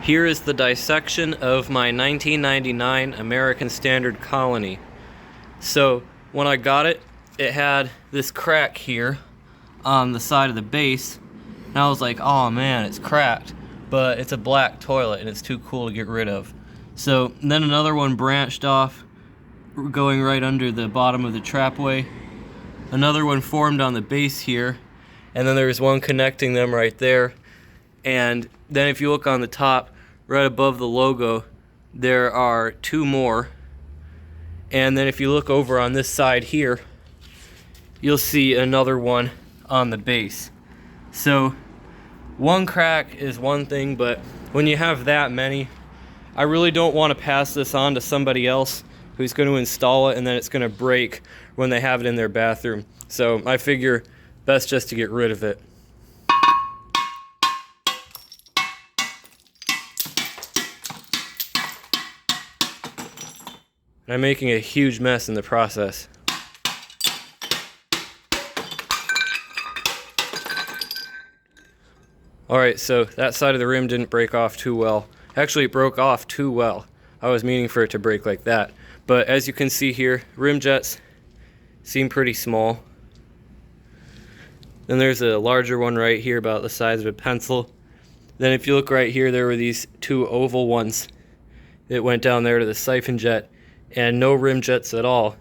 Here is the dissection of my 1999 American Standard Colony. So when I got it, it had this crack here on the side of the base, and I was like, oh man, it's cracked, but it's a black toilet and it's too cool to get rid of. So then another one branched off, going right under the bottom of the trapway. Another one formed on the base here, and then there's one connecting them right there. And then if you look on the top, right above the logo, there are two more. And then if you look over on this side here, you'll see another one on the base. So one crack is one thing, but when you have that many, I really don't want to pass this on to somebody else who's going to install it and then it's going to break when they have it in their bathroom. So I figure best just to get rid of it. And I'm making a huge mess in the process. Alright, so that side of the rim didn't break off too well. Actually, it broke off too well. I was meaning for it to break like that. But as you can see here, rim jets seem pretty small. Then there's a larger one right here about the size of a pencil. Then if you look right here, there were these two oval ones that went down there to the siphon jet, and no rim jets at all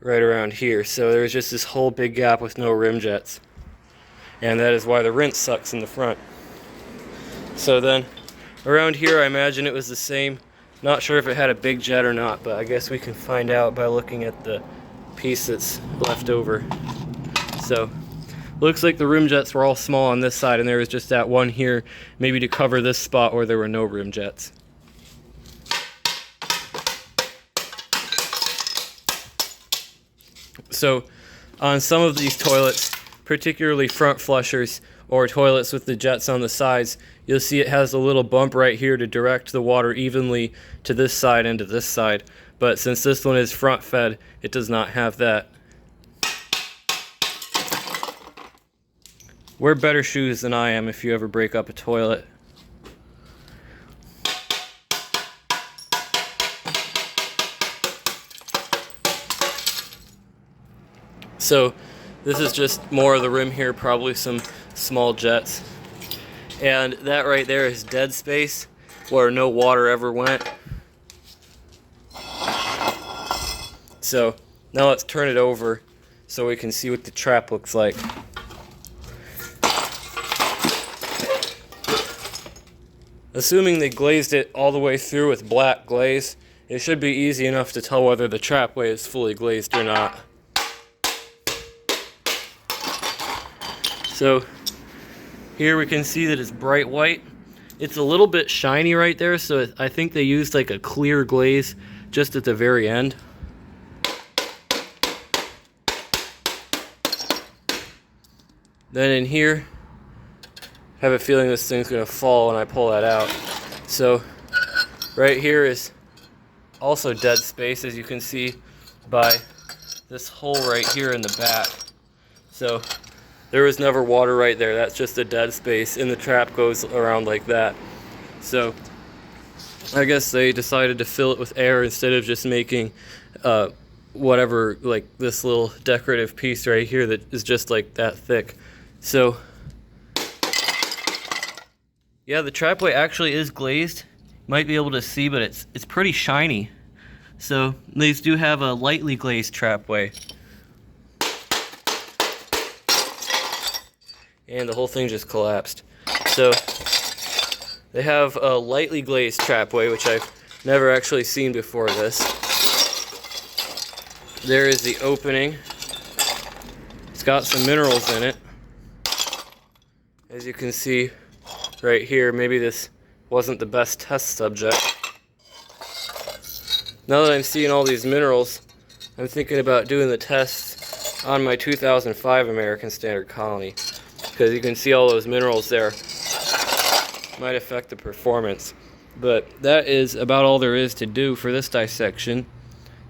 right around here. So there was just this whole big gap with no rim jets. And that is why the rinse sucks in the front. So then around here, I imagine it was the same. Not sure if it had a big jet or not, but I guess we can find out by looking at the piece that's left over. So looks like the rim jets were all small on this side, and there was just that one here, maybe to cover this spot where there were no rim jets. So on some of these toilets, particularly front flushers or toilets with the jets on the sides, you'll see it has a little bump right here to direct the water evenly to this side and to this side. But since this one is front fed, it does not have that. Wear better shoes than I am if you ever break up a toilet. So this is just more of the rim here, probably some small jets. And that right there is dead space where no water ever went. So now let's turn it over so we can see what the trap looks like. Assuming they glazed it all the way through with black glaze, it should be easy enough to tell whether the trapway is fully glazed or not. So here we can see that it's bright white. It's a little bit shiny right there, so I think they used like a clear glaze just at the very end. Then in here, I have a feeling this thing's gonna fall when I pull that out. So right here is also dead space, as you can see by this hole right here in the back. So there was never water right there. That's just a dead space, and the trap goes around like that. So I guess they decided to fill it with air instead of just making whatever, like this little decorative piece right here that is just like that thick. So yeah, the trapway actually is glazed. You might be able to see, but it's pretty shiny. So these do have a lightly glazed trapway. And the whole thing just collapsed. So they have a lightly glazed trapway, which I've never actually seen before this. There is the opening. It's got some minerals in it. As you can see right here, maybe this wasn't the best test subject. Now that I'm seeing all these minerals, I'm thinking about doing the test on my 2005 American Standard Colony. Because you can see all those minerals there. Might affect the performance. But that is about all there is to do for this dissection.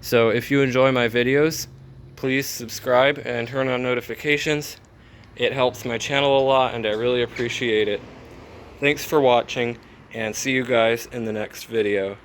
So if you enjoy my videos, please subscribe and turn on notifications. It helps my channel a lot and I really appreciate it. Thanks for watching, and see you guys in the next video.